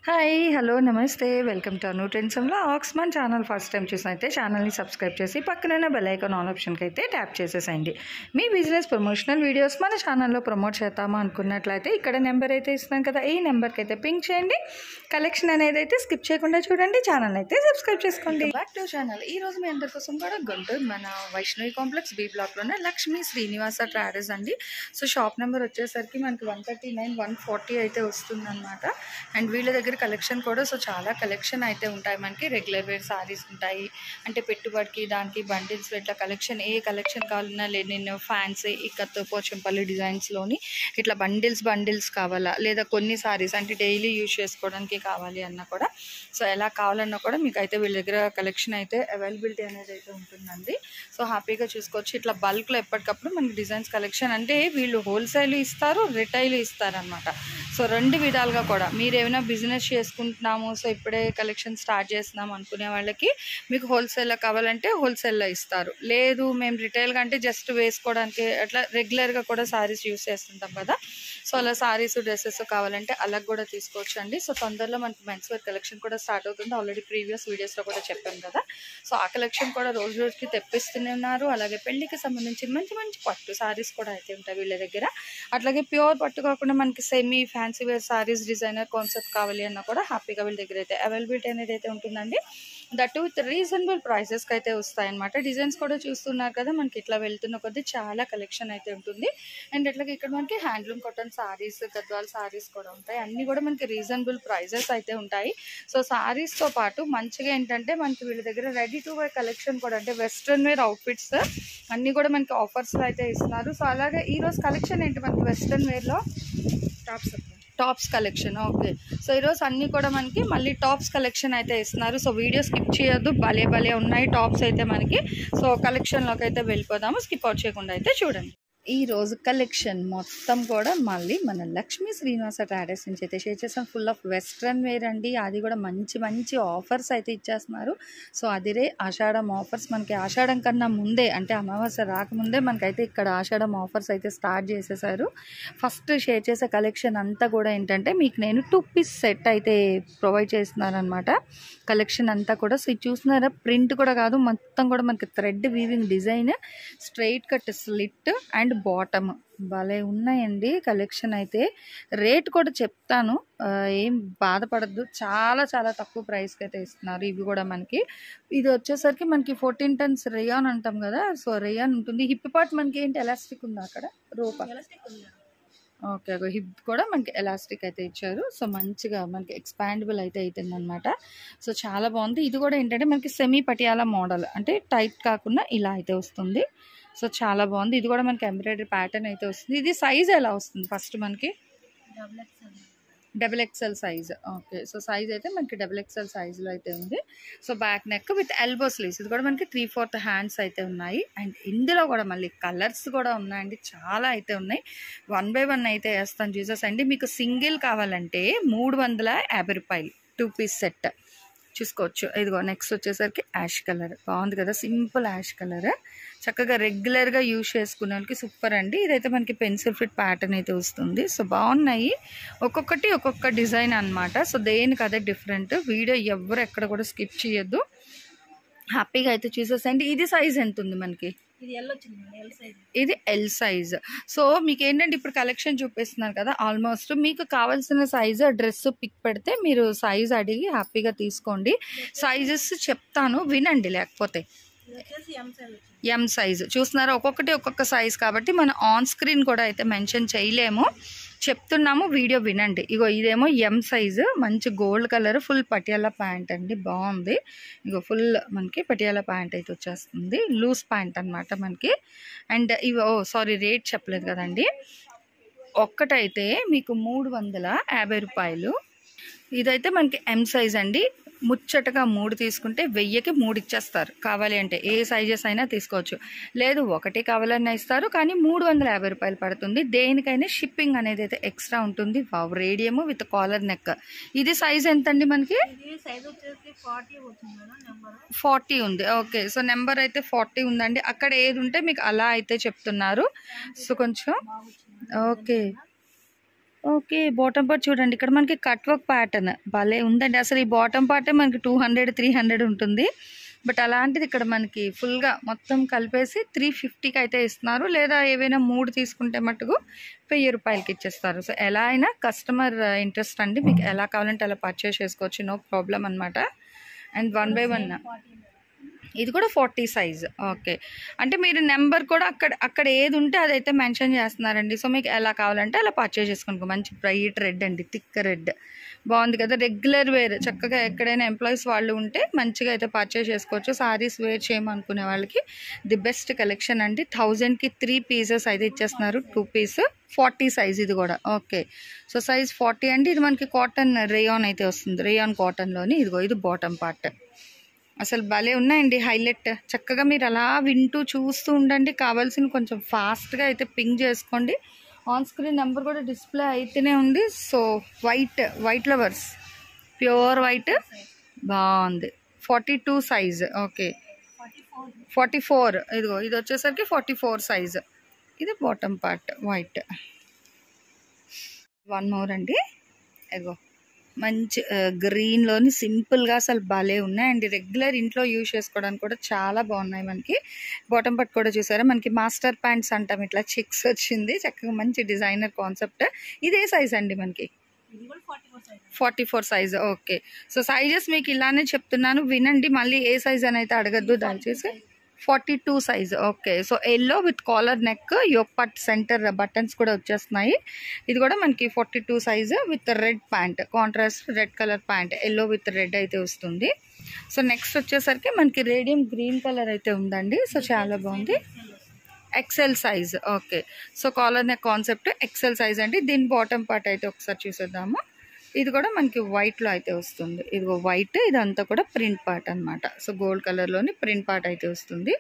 Hi hello నమస్తే welcome to Anu trends vlogs. మన channel first time చూసినైతే ఛానల్ని subscribe చేసి పక్కన బెల్ ఐకాన్ ఆల్ ఆప్షన్కి అయితే ట్యాప్ చేసేసేయండి. మీ బిజినెస్ ప్రమోషనల్ వీడియోస్ మన ఛానల్లో ప్రమోట్ చేద్దామా అనుకున్నట్లయితే ఇక్కడ నెంబర్ అయితే ఇస్తున్నాను కదా, ఈ నెంబర్కి అయితే పింక్ చేయండి. కలెక్షన్ అనేది అయితే స్కిప్ చేయకుండా చూడండి, ఛానల్ అయితే సబ్స్క్రైబ్ చేసుకోండి. Back to channel. ఈ రోజు మీ అందరి కోసం కూడా గుంటూరు మన Vaishnavi complex B బ్లాక్లోనే Lakshmi Srinivasa traders అండి. సో షాప్ నెంబర్ వచ్చేసరికి మనకి 139 140 అయితే వస్తుందన్నమాట. అండ్ వీళ్ళ దగ్గర కలెక్షన్ కూడా సో చాలా కలెక్షన్ అయితే ఉంటాయి. మనకి రెగ్యులర్ వేర్ సారీస్ ఉంటాయి, అంటే పెట్టుబడికి దానికి బండిల్స్ ఇట్లా కలెక్షన్ ఏ కలెక్షన్ కావాలన్నా లేదు, నేను ఫ్యాన్సీ ఇక్కత్ పోచంపల్లి డిజైన్స్లోని ఇట్లా బండిల్స్ కావాలా, లేదా కొన్ని సారీస్ అంటే డైలీ యూజ్ చేసుకోవడానికి కావాలి అన్నా కూడా సో ఎలా కావాలన్నా కూడా మీకు అయితే వీళ్ళ దగ్గర కలెక్షన్ అయితే అవైలబిలిటీ అనేది అయితే ఉంటుందండి. సో హ్యాపీగా చూసుకోవచ్చు. ఇట్లా బల్క్లో ఎప్పటికప్పుడు మనకి డిజైన్స్ కలెక్షన్ అంటే వీళ్ళు హోల్సేల్ ఇస్తారు, రిటైల్ ఇస్తారనమాట. సో రెండు విధాలుగా కూడా మీరు ఏమైనా బిజినెస్ చేసుకుంటున్నాము, సో ఇప్పుడే కలెక్షన్ స్టార్ట్ చేస్తున్నాము అనుకునే వాళ్ళకి మీకు హోల్సేల్లో కావాలంటే హోల్సేల్లో ఇస్తారు. లేదు మేము రిటైల్గా అంటే జస్ట్ వేసుకోవడానికి అట్లా రెగ్యులర్గా కూడా సారీస్ యూస్ చేస్తుంటాం కదా, సో అలా సారీస్ డ్రెస్సెస్ కావాలంటే అలా కూడా తీసుకోవచ్చు అండి. సో తొందరలో మనకి మెన్స్ వేర్ కలెక్షన్ కూడా స్టార్ట్ అవుతుంది. ఆల్రెడీ ప్రీవియస్ వీడియోస్లో కూడా చెప్పాను కదా. సో ఆ కలెక్షన్ కూడా రోజు రోజుకి తెప్పిస్తూనే ఉన్నారు. అలాగే పెళ్లికి సంబంధించి మంచి మంచి పట్టు సారీస్ కూడా అయితే ఉంటాయి వీళ్ళ దగ్గర. అట్లాగే ప్యూర్ పట్టు కాకుండా మనకి semi fancy wear saris designer concept కావాలి అన్నా కూడా హ్యాపీగా వీళ్ళ దగ్గర అయితే అవైలబిలిటీ అనేది అయితే ఉంటుందండి. దట్ విత్ రీజనబుల్ ప్రైసెస్కి అయితే వస్తాయన్నమాట. డిజైన్స్ కూడా చూస్తున్నారు కదా, మనకి ఇట్లా వెళ్తున్న కొద్దీ చాలా కలెక్షన్ అయితే ఉంటుంది. అండ్ ఇట్లాగే ఇక్కడ మనకి హ్యాండ్లూమ్ కాటన్ సారీస్, గద్వాల్ సారీస్ కూడా ఉంటాయి. అన్నీ కూడా మనకి రీజనబుల్ ప్రైజెస్ అయితే ఉంటాయి. సో సారీస్తో పాటు మంచిగా ఏంటంటే మనకి వీళ్ళ దగ్గర రెడీ టు వేర్ కలెక్షన్ కూడా, అంటే వెస్ట్రన్ వేర్ అవుట్ఫిట్స్ అన్నీ కూడా మనకి ఆఫర్స్లో అయితే ఇస్తున్నారు. సో అలాగే ఈరోజు కలెక్షన్ ఏంటి మనకి వెస్ట్రన్ వేర్లో టాప్స్ కలెక్షన్. ఓకే, సో ఈరోజు అన్నీ కూడా మనకి మళ్ళీ టాప్స్ కలెక్షన్ అయితే ఇస్తున్నారు. సో వీడియో స్కిప్ చేయొద్దు, భలే ఉన్నాయి టాప్స్ అయితే మనకి. సో కలెక్షన్లోకి అయితే వెళ్ళిపోదాము, స్కిప్ అవుట్ చేయకుండా అయితే చూడండి. ఈ రోజు కలెక్షన్ మొత్తం కూడా మళ్ళీ మన లక్ష్మీ శ్రీనివాస ట్రాడర్స్ నుంచి అయితే షేర్ చేసాం. ఫుల్ ఆఫ్ వెస్ట్రన్ వేర్ అండి. అది కూడా మంచి మంచి ఆఫర్స్ అయితే ఇచ్చేస్తున్నారు. సో అదిరే ఆషాఢం ఆఫర్స్. మనకి ఆషాఢం కన్నా ముందే అంటే అమావాస్య రాకముందే మనకైతే ఇక్కడ ఆషాఢం ఆఫర్స్ అయితే స్టార్ట్ చేసేసారు. ఫస్ట్ షేర్ చేసే కలెక్షన్ అంతా కూడా ఏంటంటే మీకు నేను 2 పీస్ సెట్ అయితే ప్రొవైడ్ చేస్తున్నాను అనమాట. కలెక్షన్ అంతా కూడా సో చూస్తున్నారా, ప్రింట్ కూడా కాదు, మొత్తం కూడా మనకి thread weaving design, straight cut slit and bottom భలే ఉన్నాయండి కలెక్షన్ అయితే. రేట్ కూడా చెప్తాను, ఏం బాధపడద్దు, చాలా చాలా తక్కువ ప్రైస్కి అయితే ఇస్తున్నారు. ఇవి కూడా మనకి ఇది వచ్చేసరికి మనకి 14 టన్స్ రేయాన్ అంటాం కదా, సో రేయాన్ ఉంటుంది. హిప్ పార్ట్ మనకి ఏంటి ఎలాస్టిక్ ఉందా అక్కడ, రోపా? ఓకే, హిప్ కూడా మనకి ఎలాస్టిక్ అయితే ఇచ్చారు. సో మంచిగా మనకి ఎక్స్పాండబుల్ అయితే అవుతుందన్నమాట. సో చాలా బాగుంది. ఇది కూడా ఏంటంటే మనకి సెమీ పటియాలా మోడల్, అంటే టైట్ కాకుండా ఇలా అయితే వస్తుంది. సో చాలా బాగుంది. ఇది కూడా మనకి ఎంబ్రాయిడరీ ప్యాటర్న్ అయితే వస్తుంది. ఇది సైజ్ ఎలా వస్తుంది ఫస్ట్ మనకి? Double XL size. Okay, so size అయితే మనకి డబుల్ ఎక్స్ఎల్ సైజులో అయితే ఉంది. So back neck with elbow sleeves. ఇది కూడా మనకి 3/4 హ్యాండ్స్ అయితే ఉన్నాయి. అండ్ ఇందులో కూడా మళ్ళీ కలర్స్ కూడా ఉన్నాయండి, చాలా అయితే ఉన్నాయి. 1 by 1 అయితే వేస్తాను చూసేసి అండి. మీకు సింగిల్ కావాలంటే 350 రూపాయలు 2 పీస్ సెట్ చూసుకోవచ్చు. ఇదిగో నెక్స్ట్ వచ్చేసరికి యాష్ కలర్, బాగుంది కదా, సింపుల్ యాష్ కలర్, చక్కగా రెగ్యులర్గా యూజ్ చేసుకునే వాళ్ళకి సూపర్ అండి. ఇదైతే మనకి పెన్సిల్ ఫిట్ ప్యాటర్న్ అయితే వస్తుంది. సో బాగున్నాయి, ఒక్కొక్కటి ఒక్కొక్క డిజైన్ అనమాట. సో దేనికి అదే డిఫరెంట్. వీడియో ఎవరు ఎక్కడ కూడా స్కిప్ చేయొద్దు, హ్యాపీగా అయితే చూసేసండి. ఇది సైజ్ ఎంత ఉంది మనకి? ఇది ఎల్ సైజ్. సో మీకు ఏంటంటే ఇప్పుడు కలెక్షన్ చూపిస్తున్నారు కదా, ఆల్మోస్ట్ మీకు కావాల్సిన సైజ్ డ్రెస్ పిక్ పెడితే మీరు సైజ్ అడిగి హ్యాపీగా తీసుకోండి. సైజెస్ చెప్తాను వినండి, లేకపోతే ఎం సైజ్ చూస్తున్నారా, ఒక్కొక్కటి ఒక్కొక్క సైజ్ కాబట్టి మనం ఆన్ స్క్రీన్ కూడా అయితే మెన్షన్ చేయలేము, చెప్తున్నాము, వీడియో వినండి. ఇగో ఇదేమో ఎం సైజు, మంచి gold colour, full Patiala pant అండి, బాగుంది. ఇగో ఫుల్ మనకి పటియాలా ప్యాంట్ అయితే వచ్చేస్తుంది, లూజ్ ప్యాంట్ అనమాట మనకి. అండ్ ఇవి సారీ రేట్ చెప్పలేదు కదండి. ఒక్కటైతే మీకు 350 రూపాయలు. ఇదైతే మనకి ఎం సైజ్ అండి. ముచ్చటగా 3 తీసుకుంటే 1000కి 3 ఇచ్చేస్తారు. కావాలి అంటే ఏ సైజెస్ అయినా తీసుకోవచ్చు, లేదు ఒకటి కావాలన్నా ఇస్తారు, కానీ 350 రూపాయలు పడుతుంది. దేనికైనా షిప్పింగ్ అనేది అయితే ఎక్స్ట్రా ఉంటుంది. రేడియము విత్ కాలర్ నెక్. ఇది సైజ్ ఎంత అండి మనకి? 40 ఉంది. ఓకే, సో నెంబర్ అయితే 40 ఉందండి. అక్కడ ఏది ఉంటే మీకు అలా అయితే చెప్తున్నారు. సో కొంచెం ఓకే ఓకే. బాటమ్ పార్ట్ చూడండి. ఇక్కడ మనకి కట్ వర్క్ ప్యాటర్న్ భలే ఉందండి. అసలు ఈ బాటమ్ పార్టే మనకి 200, 300 ఉంటుంది. బట్ అలాంటిది ఇక్కడ మనకి ఫుల్‌గా మొత్తం కలిపేసి 350కి అయితే ఇస్తున్నారు. లేదా ఏవైనా 3 తీసుకుంటే మటుకు రూ. 1000కి ఇచ్చేస్తారు. సో, ఎలా అయినా కస్టమర్ ఇంట్రెస్ట్ అండి. మీకు ఎలా కావాలంటే అలా పర్చేస్ చేసుకోవచ్చు. నో ప్రాబ్లమ్ అనమాట. అండ్ 1 బై 1 ఇది కూడా 40 సైజ్. ఓకే. అంటే మీరు నెంబర్ కూడా అక్కడ ఏది ఉంటే అదైతే మెన్షన్ చేస్తున్నారండి. సో, మీకు ఎలా కావాలంటే అలా పర్చేస్ చేసుకోండి. మంచి బ్రైట్ రెడ్ అండి. థిక్ రెడ్ బాగుంది కదా. రెగ్యులర్ వేర్ చక్కగా ఎక్కడైనా ఎంప్లాయీస్ వాళ్ళు ఉంటే మంచిగా అయితే పర్చేస్ చేసుకోవచ్చు. సారీస్ వేర్ చేయమనుకునే వాళ్ళకి ది బెస్ట్ కలెక్షన్ అండి. 1000కి 3 పీసెస్ అయితే ఇచ్చేస్తున్నారు. 2 పీస్ 40 సైజ్ ఇది కూడా. ఓకే. సో, సైజ్ 40 అండి. ఇది మనకి కాటన్ రేయాన్ అయితే వస్తుంది. రేయాన్ కాటన్లోని ఇది బాటమ్ పార్ట్. అసలు భలే ఉన్నాయండి. హైలైట్ చక్కగా మీరు అలా వింటూ చూస్తూ ఉండండి. కావాల్సిన కొంచెం ఫాస్ట్గా అయితే పింగ్ చేసుకోండి. ఆన్ స్క్రీన్ నెంబర్ కూడా డిస్ప్లే అయితేనే ఉంది. So, white lovers pure white బాగుంది. 42 సైజ్. ఓకే. 44 ఇది వచ్చేసరికి 44 సైజ్. ఇది బాటమ్ పార్ట్ వైట్. 1 మోర్ అండి. ఇదిగో మంచి గ్రీన్లోని సింపుల్గా అసలు భలే ఉన్నాయండి. రెగ్యులర్ ఇంట్లో యూజ్ చేసుకోవడానికి కూడా చాలా బాగున్నాయి. మనకి బాటమ్ పట్ కూడా చూసారా, మనకి మాస్టర్ ప్యాంట్స్ అంటాం. ఇట్లా చెక్స్ వచ్చింది చక్కగా. మంచి డిజైనర్ కాన్సెప్ట్. ఇదే సైజ్ అండి మనకి 44 సైజ్. ఓకే. సో, సైజెస్ మీకు ఇలానే చెప్తున్నాను వినండి. మళ్ళీ ఏ సైజ్ అని అయితే అడగద్దు దయచేసి. 42 size. Okay. So, yellow with collar neck yoke part centre buttons కూడా వచ్చేస్తున్నాయి. ఇది కూడా మనకి 42 size with red pant, contrast red colour pant, yellow with red అయితే వస్తుంది. సో, నెక్స్ట్ వచ్చేసరికి మనకి రేడియం గ్రీన్ కలర్ అయితే ఉందండి. సో, చాలా బాగుంది. XL size. Okay. So, collar neck concept XL size అండి. దీని బాటమ్ పార్ట్ అయితే ఒకసారి చూసేద్దాము. ఇది కూడా మనకి వైట్లో అయితే వస్తుంది. ఇదిగో వైట్, ఇదంతా కూడా ప్రింట్ పార్ట్ అనమాట. సో, గోల్డ్ కలర్లోని ప్రింట్ పార్ట్ అయితే వస్తుంది.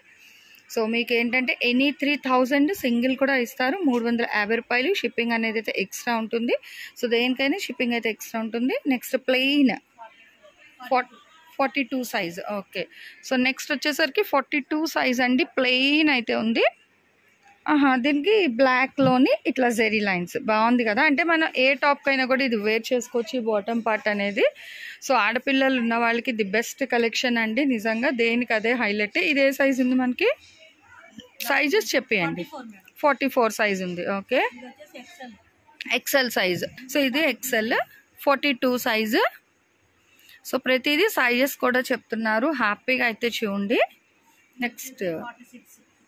సో, మీకు ఏంటంటే ఎనీ 3000 సింగిల్ కూడా ఇస్తారు. 350 రూపాయలు షిప్పింగ్ అనేది అయితే ఎక్స్ట్రా ఉంటుంది. సో, దేనికైనా షిప్పింగ్ అయితే ఎక్స్ట్రా ఉంటుంది. Next plain 42 size. Okay. So, next వచ్చేసరికి 42 సైజ్ అండి. ప్లెయిన్ అయితే ఉంది. దీనికి బ్లాక్లోని ఇట్లా జెరీ లైన్స్ బాగుంది కదా. అంటే మనం ఏ టాప్కి అయినా కూడా ఇది వేర్ చేసుకోవచ్చు ఈ బాటమ్ పార్ట్ అనేది. సో, ఆడపిల్లలు ఉన్న వాళ్ళకి ది బెస్ట్ కలెక్షన్ అండి నిజంగా. దేనికి అదే హైలైట్. ఇది ఏ సైజ్ ఉంది మనకి? సైజెస్ చెప్పేయండి. 44 సైజ్ ఉంది. ఓకే. XL size. సో, ఇది ఎక్సెల్ 42 సైజు. సో, ప్రతిదీ సైజెస్ కూడా చెప్తున్నారు. హ్యాపీగా అయితే చూడండి. నెక్స్ట్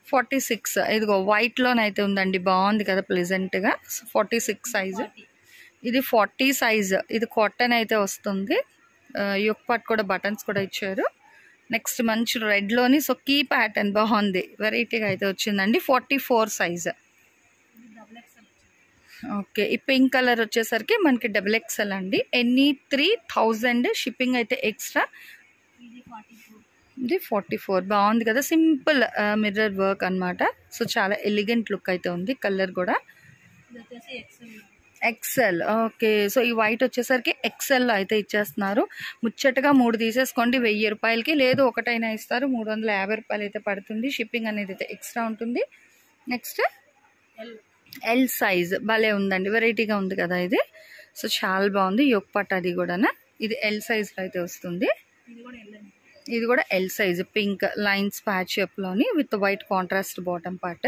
46. ఇదిగో వైట్లోనైతే ఉందండి. బాగుంది కదా ప్లెజెంట్గా. 46 సైజు. ఇది 40 సైజు. ఇది కాటన్ అయితే వస్తుంది. యోక్ పార్ట్ కూడా బటన్స్ కూడా ఇచ్చారు. నెక్స్ట్ మంచి రెడ్లోని సో కీ ప్యాటర్న్ బాగుంది. వెరైటీగా అయితే వచ్చిందండి. 44 సైజు. ఓకే. ఈ పింక్ కలర్ వచ్చేసరికి మనకి XXL అండి. ఎనీ 3000 షిప్పింగ్ అయితే ఎక్స్ట్రా. ఇది 44 బాగుంది కదా. సింపుల్ మిర్రర్ వర్క్ అనమాట. సో, చాలా ఎలిగెంట్ లుక్ అయితే ఉంది. కలర్ కూడా ఎక్సెల్. ఓకే. సో, ఈ వైట్ వచ్చేసరికి ఎక్సెల్ అయితే ఇచ్చేస్తున్నారు. ముచ్చటగా 3 తీసేసుకోండి 1000 రూపాయలకి. లేదు ఒకటైనా ఇస్తారు. 350 రూపాయలు అయితే పడుతుంది. షిప్పింగ్ అనేది అయితే ఎక్స్ట్రా ఉంటుంది. నెక్స్ట్ ఎల్ సైజ్ భలే ఉందండి. వెరైటీగా ఉంది కదా ఇది. సో, చాలా బాగుంది. యోక్ పార్ట్ అది కూడా ఇది ఎల్ సైజ్లో అయితే వస్తుంది. ఇది కూడా L size. Pink lines patch అప్లోని with white contrast bottom part.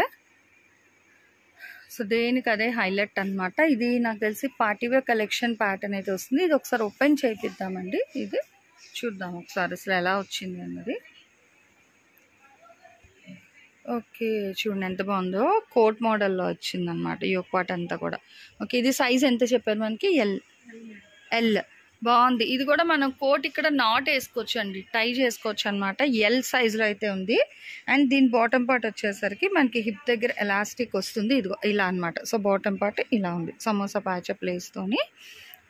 So, దేనికి అదే హైలైట్ అనమాట. ఇది నాకు తెలిసి పార్టీవేర్ కలెక్షన్ ప్యాటర్న్ అయితే వస్తుంది. ఇది ఒకసారి ఓపెన్ చేపిద్దామండి. ఇది చూద్దాం ఒకసారి అసలు ఎలా వచ్చింది అన్నది. ఓకే. చూడండి ఎంత బాగుందో. కోట్ మోడల్లో వచ్చిందనమాట యోక్ పార్ట్ అంతా కూడా. ఓకే. ఇది సైజ్ ఎంత చెప్పారు మనకి? ఎల్ బాగుంది. ఇది కూడా మనం కోట్ ఇక్కడ నాట్ వేసుకోవచ్చు అండి, టై చేసుకోవచ్చు అనమాట. ఎల్ సైజులో అయితే ఉంది. అండ్ దీని బాటమ్ పార్ట్ వచ్చేసరికి మనకి హిప్ దగ్గర ఎలాస్టిక్ వస్తుంది. ఇదిగో ఇలా అనమాట. సో, బాటమ్ పార్ట్ ఇలా ఉంది. సమోసా ప్యాచ్ ప్లేస్తోని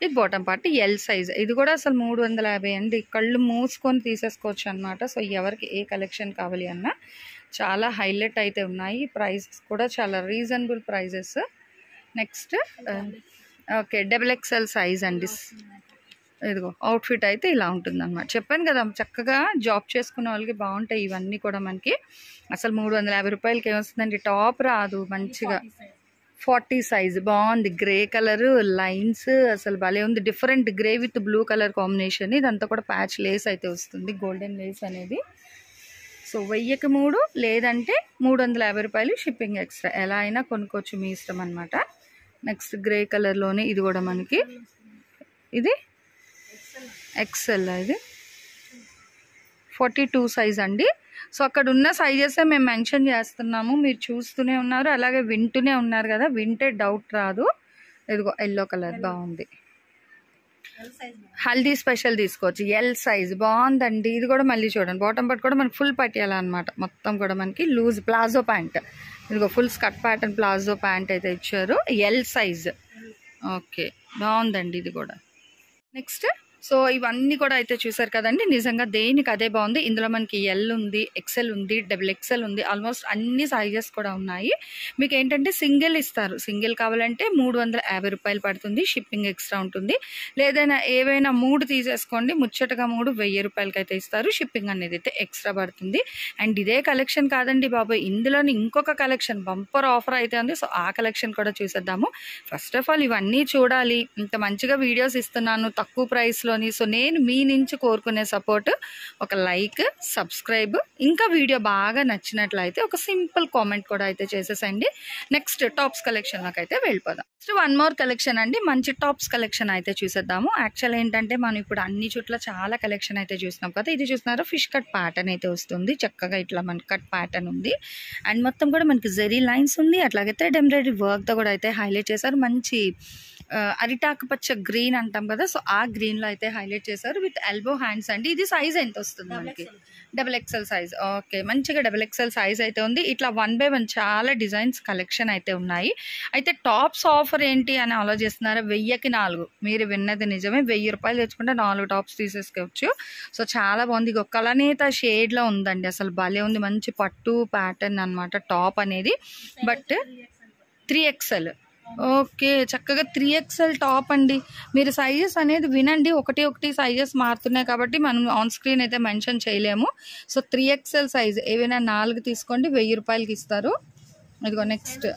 ఇది బాటమ్ పార్ట్ ఎల్ సైజ్. ఇది కూడా అసలు 350 అండి. కళ్ళు మూసుకొని తీసేసుకోవచ్చు అనమాట. సో, ఎవరికి ఏ కలెక్షన్ కావాలి అన్నా చాలా హైలైట్ అయితే ఉన్నాయి. ప్రైజెస్ కూడా చాలా reasonable prices. Next okay. XXL size అండి. ఇదిగో అవుట్ఫిట్ అయితే ఇలా ఉంటుంది అనమాట. చెప్పాను కదా చక్కగా జాబ్ చేసుకునే వాళ్ళకి బాగుంటాయి ఇవన్నీ కూడా. మనకి అసలు 350 రూపాయలకి ఏమొస్తుందండి. టాప్ రాదు. మంచిగా 40 సైజ్ బాగుంది. గ్రే కలర్ లైన్స్ అసలు భలే ఉంది. Different grey with blue colour combination. ఇదంతా కూడా ప్యాచ్ లేస్ అయితే వస్తుంది, గోల్డెన్ లేస్ అనేది. సో 1000కి 3 లేదంటే 350 రూపాయలు షిప్పింగ్ ఎక్స్ట్రా. ఎలా అయినా కొనుక్కోవచ్చు, మీ ఇష్టం అనమాట. నెక్స్ట్ గ్రే కలర్లోనే ఇది కూడా మనకి, ఇది ఎక్సెల్, ఇది 42 సైజ్ అండి. సో అక్కడ ఉన్న సైజెసే మేము మెన్షన్ చేస్తున్నాము, మీరు చూస్తూనే ఉన్నారు, అలాగే వింటూనే ఉన్నారు కదా, వింటే డౌట్ రాదు. ఇదిగో ఎల్లో కలర్ బాగుంది, హల్దీ స్పెషల్ తీసుకోవచ్చు. ఎల్ సైజ్ బాగుందండి. ఇది కూడా మళ్ళీ చూడండి, బాటమ్ పార్ట్ కూడా మనకి ఫుల్ పట్టేయాలన్నమాట. మొత్తం కూడా మనకి లూజ్ ప్లాజో ప్యాంట్, ఇదిగో full skirt pattern palazzo pant అయితే ఇచ్చారు. L size. ఓకే బాగుందండి ఇది కూడా. నెక్స్ట్ సో ఇవన్నీ కూడా అయితే చూసారు కదండి, నిజంగా దేనికి అదే బాగుంది. ఇందులో మనకి ఎల్ ఉంది, ఎక్సెల్ ఉంది, డబుల్ ఎక్సెల్ ఉంది, ఆల్మోస్ట్ అన్ని సైజెస్ కూడా ఉన్నాయి. మీకు ఏంటంటే సింగిల్ ఇస్తారు, సింగిల్ కావాలంటే 350 రూపాయలు పడుతుంది, షిప్పింగ్ ఎక్స్ట్రా ఉంటుంది. లేదైనా ఏవైనా 3 తీసేసుకోండి, ముచ్చటగా 3 1000 రూపాయలకి అయితే ఇస్తారు, షిప్పింగ్ అనేది అయితే ఎక్స్ట్రా పడుతుంది. అండ్ ఇదే కలెక్షన్ కాదండి బాబు, ఇందులోని ఇంకొక కలెక్షన్ బంపర్ ఆఫర్ అయితే ఉంది. సో ఆ కలెక్షన్ కూడా చూసేద్దాము. ఫస్ట్ ఆఫ్ ఆల్ ఇవన్నీ చూడాలి, ఇంత మంచిగా వీడియోస్ ఇస్తున్నాను తక్కువ ప్రైస్లో. సో నేను మీ నుంచి కోరుకునే సపోర్ట్ ఒక లైక్, సబ్స్క్రైబ్, ఇంకా వీడియో బాగా నచ్చినట్లయితే ఒక సింపుల్ కామెంట్ కూడా అయితే చేసేసండి. నెక్స్ట్ టాప్స్ కలెక్షన్లోకి అయితే వెళ్ళిపోదాం. నెక్స్ట్ వన్ మోర్ కలెక్షన్ అండి, మంచి టాప్స్ కలెక్షన్ అయితే చూసేద్దాము. యాక్చువల్ ఏంటంటే మనం ఇప్పుడు అన్ని చోట్ల చాలా కలెక్షన్ అయితే చూస్తున్నాం కదా. ఇది చూస్తున్నారా, ఫిష్ కట్ ప్యాటర్న్ అయితే వస్తుంది, చక్కగా ఇట్లా మనకి కట్ ప్యాటర్న్ ఉంది. అండ్ మొత్తం కూడా మనకి జెరీ లైన్స్ ఉంది, అట్లాగే థ్రెడ్ ఎంబ్రాయిడరీ వర్క్తో కూడా అయితే హైలైట్ చేశారు. మంచి అరిటాకు పచ్చ గ్రీన్ అంటాం కదా, సో ఆ గ్రీన్లో అయితే హైలైట్ చేశారు విత్ ఎల్బో హ్యాండ్స్ అండి. ఇది సైజ్ ఎంత వస్తుంది మనకి? Double XL size. ఓకే మంచిగా డబుల్ ఎక్సెల్ సైజ్ అయితే ఉంది. ఇట్లా 1 by 1 చాలా డిజైన్స్ కలెక్షన్ అయితే ఉన్నాయి. అయితే టాప్స్ ఆఫర్ ఏంటి అని ఆలోచిస్తున్నారా? 1000కి 4. మీరు విన్నది నిజమే, 1000 రూపాయలు తెచ్చుకుంటే 4 టాప్స్ తీసేసుకోవచ్చు. సో చాలా బాగుంది. ఇక కలనేత షేడ్లో ఉందండి, అసలు భలే ఉంది. మంచి పట్టు ప్యాటర్న్ అనమాట టాప్ అనేది, బట్ 3XL. ఓకే చక్కగా 3XL టాప్ అండి. మీరు సైజెస్ అనేది వినండి, ఒకటి సైజెస్ మారుతున్నాయి కాబట్టి మనం ఆన్ స్క్రీన్ అయితే మెన్షన్ చేయలేము. సో 3XL సైజ్ ఏవైనా 4 తీసుకోండి, 1000 రూపాయలకి ఇస్తారు. ఇదిగో next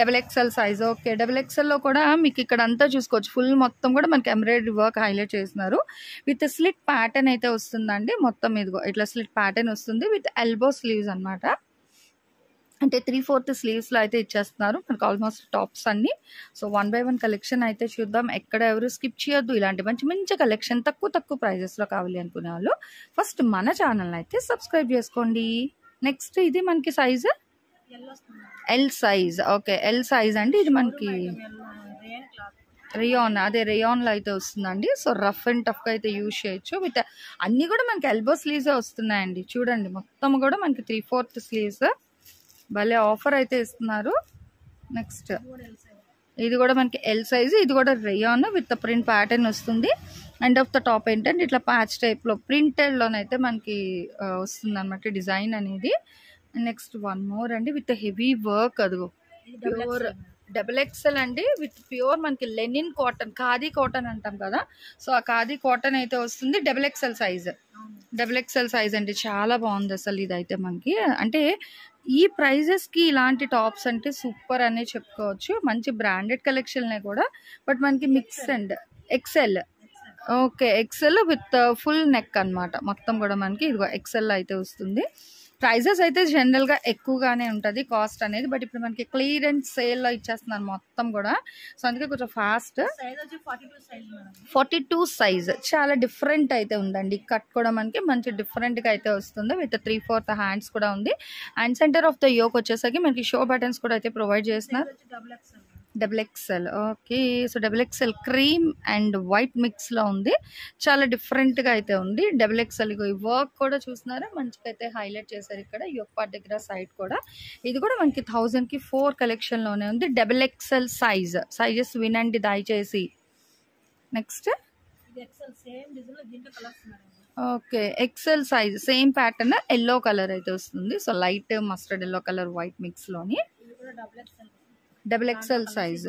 double XL size. Okay double ఎక్సెల్లో కూడా మీకు ఇక్కడ అంతా చూసుకోవచ్చు, ఫుల్ మొత్తం కూడా మనకి ఎంబ్రాయిడరీ వర్క్ హైలైట్ చేస్తున్నారు. విత్ స్లిట్ ప్యాటర్న్ అయితే వస్తుందండి. మొత్తం ఇదిగో ఇట్లా స్లిట్ ప్యాటర్న్ వస్తుంది విత్ ఎల్బో స్లీవ్స్ అనమాట. అంటే 3/4 స్లీవ్స్లో అయితే ఇచ్చేస్తున్నారు మనకు ఆల్మోస్ట్ టాప్స్ అన్ని. సో 1 by 1 కలెక్షన్ అయితే చూద్దాం, ఎక్కడ ఎవరు స్కిప్ చేయొద్దు. ఇలాంటి మంచి కలెక్షన్ తక్కువ ప్రైజెస్లో కావాలి అనుకునే వాళ్ళు ఫస్ట్ మన ఛానల్ అయితే సబ్స్క్రైబ్ చేసుకోండి. నెక్స్ట్ ఇది మనకి size L size. Okay L size అండి. ఇది మనకి రేయాన్, అదే రేయాన్లో అయితే వస్తుందండి. సో రఫ్ అండ్ టఫ్గా అయితే యూజ్ చేయొచ్చు. విత్ అన్నీ కూడా మనకి ఎల్బో స్లీవ్సే వస్తున్నాయండి. చూడండి మొత్తం కూడా మనకి 3/4 స్లీవ్స్, భలే ఆఫర్ అయితే ఇస్తున్నారు. నెక్స్ట్ ఇది కూడా మనకి ఎల్ సైజు, ఇది కూడా రేయాన్ విత్ ప్రింట్ ప్యాటర్న్ వస్తుంది. అండ్ ఆఫ్ ద టాప్ ఏంటంటే ఇట్లా ప్యాచ్ టైప్లో ప్రింటెడ్లోనైతే మనకి వస్తుంది అనమాట డిజైన్ అనేది. నెక్స్ట్ వన్ మోర్ అండి విత్ హెవీ వర్క్, అదిగో ప్యూర్ డబుల్ ఎక్సెల్ అండి విత్ ప్యూర్ మనకి లెనిన్ కాటన్, ఖాదీ కాటన్ అంటాం కదా, సో ఆ ఖాదీ కాటన్ అయితే వస్తుంది. డబుల్ ఎక్సెల్ సైజ్ అండి, చాలా బాగుంది అసలు. ఇదైతే మనకి అంటే ఈ ప్రైజెస్కి ఇలాంటి టాప్స్ అంటే సూపర్ అనే చెప్పుకోవచ్చు. మంచి బ్రాండెడ్ కలెక్షన్లే కూడా, బట్ మనకి mix and XL. Okay XL with full neck అనమాట. మొత్తం కూడా మనకి ఇదిగో ఎక్సెల్ అయితే వస్తుంది. ప్రైజెస్ అయితే జనరల్గా ఎక్కువగానే ఉంటుంది కాస్ట్ అనేది, బట్ ఇప్పుడు మనకి క్లియరెన్స్ సేల్లో ఇచ్చేస్తున్నారు మొత్తం కూడా. సో అందుకే కొంచెం ఫాస్ట్. 42 సైజ్ చాలా డిఫరెంట్ అయితే ఉందండి. కట్ కూడా మనకి మంచి డిఫరెంట్గా అయితే వస్తుంది విత్ 3/4 హ్యాండ్స్ కూడా ఉంది. And centre of the yoke వచ్చేసరికి మనకి షో బటన్స్ కూడా అయితే ప్రొవైడ్ చేస్తున్నారు. Double XL. Okay so double XL cream and white మిక్స్లో ఉంది, చాలా డిఫరెంట్గా అయితే ఉంది. డబుల్ ఎక్సెల్ ఈ వర్క్ కూడా చూస్తున్నారా, మంచిగా అయితే హైలైట్ చేశారు ఇక్కడ యోక్ పార్ట్ దగ్గర సైడ్ కూడా. ఇది కూడా మనకి 1000కి 4 కలెక్షన్లోనే ఉంది. డబుల్ ఎక్సెల్ సైజెస్ వినండి దయచేసి. Next okay XL size same pattern, yellow colour అయితే వస్తుంది. So light mustard yellow colour white మిక్స్లోని double XL size.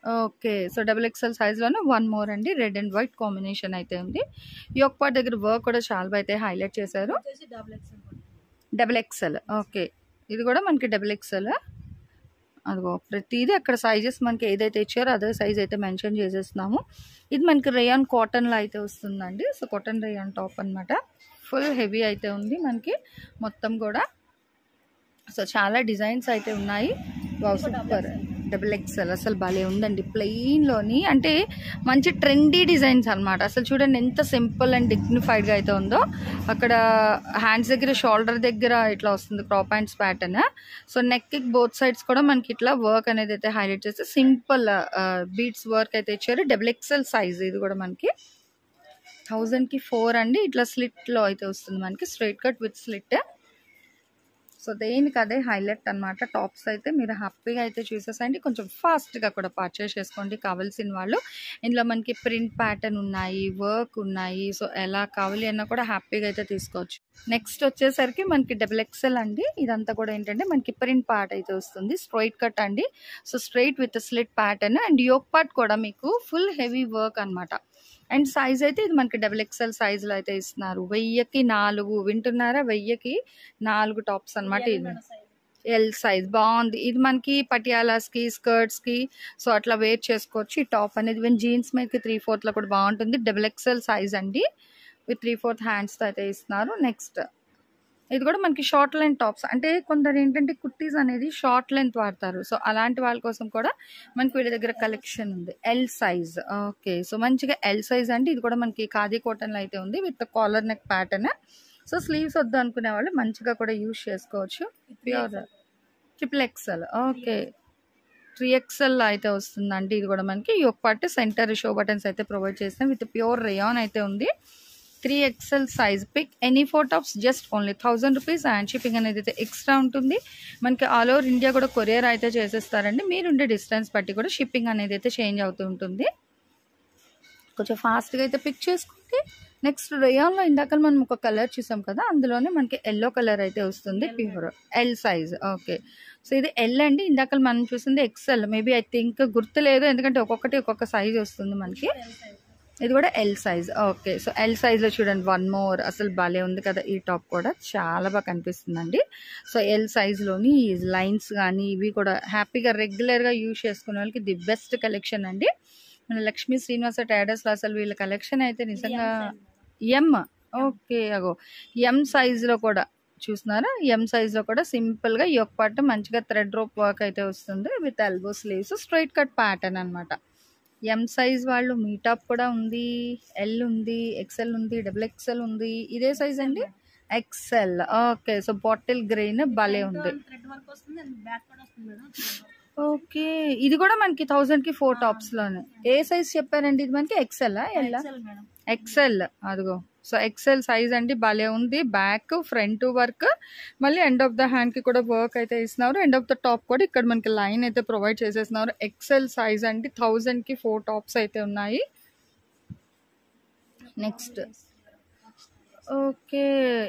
Okay so double XL సైజ్లోనే వన్ మోర్ అండి, రెడ్ అండ్ వైట్ కాంబినేషన్ అయితే ఉంది. యోక్ పార్ట్ దగ్గర వర్క్ కూడా చాలా అయితే హైలైట్ చేశారు. Double XL. ఓకే ఇది కూడా మనకి డబుల్ ఎక్సెల్. అదిగో ప్రతిదీ అక్కడ సైజెస్ మనకి ఏదైతే ఇచ్చారో అదే సైజ్ అయితే మెన్షన్ చేసేస్తున్నాము. ఇది మనకి రేయాన్ కాటన్లో అయితే వస్తుందండి. సో కాటన్ రేయాన్ టాప్ అనమాట. ఫుల్ హెవీ అయితే ఉంది మనకి మొత్తం కూడా. సో చాలా డిజైన్స్ అయితే ఉన్నాయి. Wow super. డబుల్ ఎక్స్ఎల్ అసలు భలే ఉందండి. ప్లెయిన్లోని అంటే మంచి ట్రెండీ డిజైన్స్ అనమాట. అసలు చూడండి ఎంత సింపుల్ అండ్ డిగ్నిఫైడ్గా అయితే ఉందో. అక్కడ హ్యాండ్స్ దగ్గర షోల్డర్ దగ్గర ఇట్లా వస్తుంది క్రాప్ హ్యాండ్స్ ప్యాటర్న్. సో నెక్కి బోత్ సైడ్స్ కూడా మనకి ఇట్లా వర్క్ అనేది అయితే హైలైట్ చేస్తే సింపుల్ బీడ్స్ వర్క్ అయితే ఇచ్చారు. Double XL size. ఇది కూడా మనకి 1000కి 4 అండి. ఇట్లా స్లిట్లో అయితే వస్తుంది మనకి, straight cut with slit. So దేనికి అదే హైలైట్ అనమాట. టాప్స్ అయితే మీరు హ్యాపీగా అయితే చూసేసండి. కొంచెం ఫాస్ట్గా కూడా పర్చేస్ చేసుకోండి కావాల్సిన వాళ్ళు. ఇందులో మనకి ప్రింట్ ప్యాటర్న్ ఉన్నాయి, వర్క్ ఉన్నాయి. సో ఎలా కావాలి అన్నా కూడా హ్యాపీగా అయితే తీసుకోవచ్చు. నెక్స్ట్ వచ్చేసరికి మనకి డబుల్ ఎక్స్ఎల్ అండి. ఇదంతా కూడా ఏంటంటే మనకి ప్రింట్ పార్ట్ అయితే వస్తుంది, స్ట్రైట్ కట్ అండి. So straight with slit pattern and yoke part కూడా మీకు ఫుల్ హెవీ వర్క్ అనమాట. అండ్ సైజ్ అయితే ఇది మనకి డబుల్ ఎక్స్ఎల్ సైజులో అయితే ఇస్తున్నారు. 1000కి 4 వింటున్నారా, 1000కి 4 టాప్స్ అనమాట. ఇది ఎల్ సైజ్ బాగుంది. ఇది మనకి పటియాలాస్కి, స్కర్ట్స్కి సో అట్లా వేర్ చేసుకోవచ్చు. ఈ టాప్ అనేది ఈవెన్ జీన్స్ మీదకి 3/4లో కూడా బాగుంటుంది. డబుల్ ఎక్స్ఎల్ సైజ్ అండి విత్ 3/4 హ్యాండ్స్తో అయితే ఇస్తున్నారు. నెక్స్ట్ ఇది కూడా మనకి షార్ట్ లెంత్ టాప్స్. అంటే కొందరు ఏంటంటే కుర్తీస్ అనేది షార్ట్ లెంత్ వాడతారు. సో అలాంటి వాళ్ళ కోసం కూడా మనకి వీళ్ళ దగ్గర కలెక్షన్ ఉంది. L size. ఓకే, సో మంచిగా ఎల్ సైజ్ అండి. ఇది కూడా మనకి ఖాదీ కాటన్లో అయితే ఉంది with collar neck pattern. So sleeves వద్దు అనుకునే వాళ్ళు మంచిగా కూడా యూజ్ చేసుకోవచ్చు. Pure triple XL. Okay, 3XL అయితే వస్తుందండి. ఇది కూడా మనకి yoke part centre show buttons అయితే ప్రొవైడ్ చేస్తాం విత్ ప్యూర్ రేయాన్ అయితే ఉంది. 3XL size. Pick any 4 tops just only 1000 rupees. And shipping అనేది అయితే ఎక్స్ట్రా ఉంటుంది. మనకి ఆల్ ఓవర్ ఇండియా కూడా కొరియర్ అయితే చేసేస్తారండి. మీరుండే డిస్టెన్స్ బట్టి కూడా షిప్పింగ్ అనేది అయితే చేంజ్ అవుతూ ఉంటుంది. కొంచెం ఫాస్ట్గా అయితే పిక్ చేసుకోండి. నెక్స్ట్ రేయాన్లో ఇందాక మనం ఒక కలర్ చూసాం కదా, అందులోనే మనకి ఎల్లో కలర్ అయితే వస్తుంది. Pure L size. Okay, so ఇది ఎల్ అండి. ఇందాక మనం చూసింది ఎక్స్ఎల్. మేబీ ఐ థింక్ గుర్తులేదు, ఎందుకంటే ఒక్కొక్కటి ఒక్కొక్క సైజ్ వస్తుంది మనకి. ఇది కూడా L size. Okay, so L సైజ్లో చూడండి వన్ మోర్. అసలు భలే ఉంది కదా ఈ టాప్ కూడా, చాలా బాగా కనిపిస్తుందండి. సో ఎల్ సైజ్లోని లైన్స్ కానీ ఇవి కూడా హ్యాపీగా రెగ్యులర్గా యూజ్ చేసుకునే వాళ్ళకి ది బెస్ట్ కలెక్షన్ అండి. మన లక్ష్మీ శ్రీనివాస ట్రేడర్స్లో అసలు వీళ్ళ కలెక్షన్ అయితే నిజంగా ఎం. ఓకే, అగో ఎం సైజ్లో కూడా చూస్తున్నారా. ఎం సైజ్లో కూడా సింపుల్గా యోక్ పార్ట్ మంచిగా థ్రెడ్ రోప్ వర్క్ అయితే వస్తుంది with elbow sleeves, straight cut pattern అనమాట. ఎం సైజ్ వాళ్ళు మీటాప్ కూడా ఉంది, ఎల్ ఉంది, ఎక్స్ఎల్ ఉంది, డబుల్ ఎక్స్ఎల్ ఉంది. ఇదే సైజ్ అండి XL. Okay, so bottle green భలే ఉంది. ఓకే, ఇది కూడా మనకి 1000కి 4 టాప్స్లోనే. ఏ సైజ్ చెప్పారండి ఇది మనకి? XL L? ఎక్స్ఎల్. అదిగో సో ఎక్స్ఎల్ సైజ్ అండి. భలే ఉంది. బ్యాక్ ఫ్రంట్ వర్క్, మళ్ళీ ఎండ్ ఆఫ్ ద హ్యాండ్కి కూడా వర్క్ అయితే ఇస్తున్నారు. ఎండ్ ఆఫ్ ద టాప్ కూడా ఇక్కడ మనకి లైన్ అయితే ప్రొవైడ్ చేసేస్తున్నారు. ఎక్స్ఎల్ సైజ్ అండి. 1000కి 4 టాప్స్ అయితే ఉన్నాయి. నెక్స్ట్ ఓకే,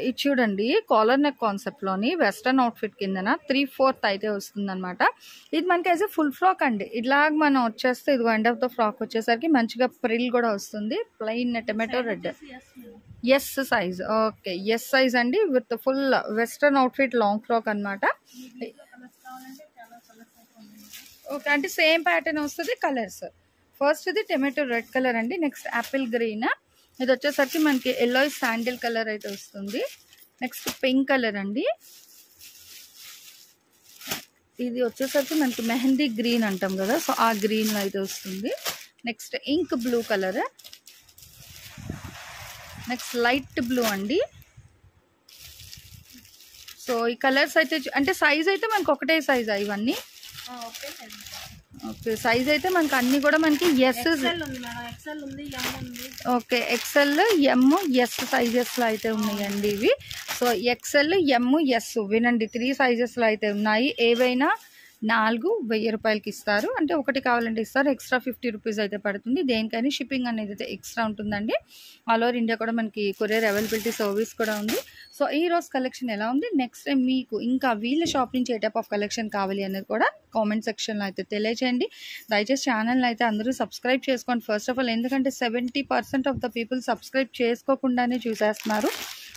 ఇది చూడండి కాలర్ నెక్ కాన్సెప్ట్లోని వెస్టర్న్ అవుట్ఫిట్ కిందన 3/4 అయితే వస్తుంది అనమాట. ఇది మనకి యాజ్ ఎ ఫుల్ ఫ్రాక్ అండి. ఇలాగ మనం వచ్చేస్తే ఇది ఎండ్ ఆఫ్ ద ఫ్రాక్ వచ్చేసరికి మంచిగా ప్రిల్ కూడా వస్తుంది. Plain tomato red. S size. Okay, S size అండి with full western outfit long frock అనమాట. ఓకే, అంటే సేమ్ ప్యాటర్న్ వస్తుంది. కలర్స్ ఫస్ట్ ఇది టొమాటో రెడ్ కలర్ అండి. Next apple green. ఇది వచ్చేసరికి మనకి ఎల్లో శాండిల్ కలర్ అయితే వస్తుంది. నెక్స్ట్ పింక్ కలర్ అండి. ఇది వచ్చేసరికి మనకి మెహందీ గ్రీన్ అంటాం కదా, సో ఆ గ్రీన్లో అయితే వస్తుంది. Next ink blue colour. Next light blue అండి. సో ఈ కలర్స్ అయితే అంటే సైజ్ అయితే మనకి ఒకటే సైజా ఇవన్నీ? ఓకే, సైజ్ అయితే మనకి అన్ని కూడా మనకి ఎస్. ఓకే, ఎక్స్ఎల్, ఎమ్, ఎస్ సైజెస్లో అయితే ఉన్నాయండి ఇవి. సో ఎక్స్ఎల్, ఎమ్, ఎస్ వినండి 3 సైజెస్లో అయితే ఉన్నాయి. ఏవైనా 4,1000 రూపాయలకి ఇస్తారు. అంటే ఒకటి కావాలంటే ఇస్తారు. ఎక్స్ట్రా 50 రూపీస్ అయితే పడుతుంది. దేనికైనా షిప్పింగ్ అనేది అయితే ఎక్స్ట్రా ఉంటుందండి. ఆల్ ఓవర్ ఇండియా కూడా మనకి కొరియర్ అవైలబిలిటీ సర్వీస్ కూడా ఉంది. సో ఈ రోజు కలెక్షన్ ఎలా ఉంది, నెక్స్ట్ టైం మీకు ఇంకా వీళ్ళ షాప్ నుంచి ఏ టైప్ ఆఫ్ కలెక్షన్ కావాలి అనేది కూడా కామెంట్ సెక్షన్లో అయితే తెలియజేయండి. దయచేసి ఛానల్ని అయితే అందరూ సబ్స్క్రైబ్ చేసుకోండి ఫస్ట్ ఆఫ్ ఆల్. ఎందుకంటే 70% ఆఫ్ ద పీపుల్ సబ్స్క్రైబ్ చేసుకోకుండానే చూసేస్తున్నారు.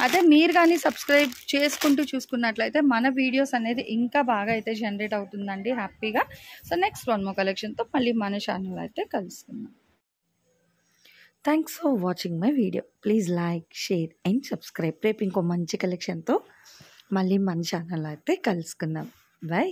అదే మీరు కానీ సబ్స్క్రైబ్ చేసుకుంటూ చూసుకున్నట్లయితే మన వీడియోస్ అనేది ఇంకా బాగా అయితే జనరేట్ అవుతుందండి హ్యాపీగా. సో నెక్స్ట్ వన్ మోర్ కలెక్షన్తో మళ్ళీ మన ఛానల్ అయితే కలుసుకుందాం. Thanks for watching my video. Please like, share and subscribe. రేపు ఇంకో మంచి కలెక్షన్తో మళ్ళీ మన ఛానల్ అయితే కలుసుకుందాం. బై.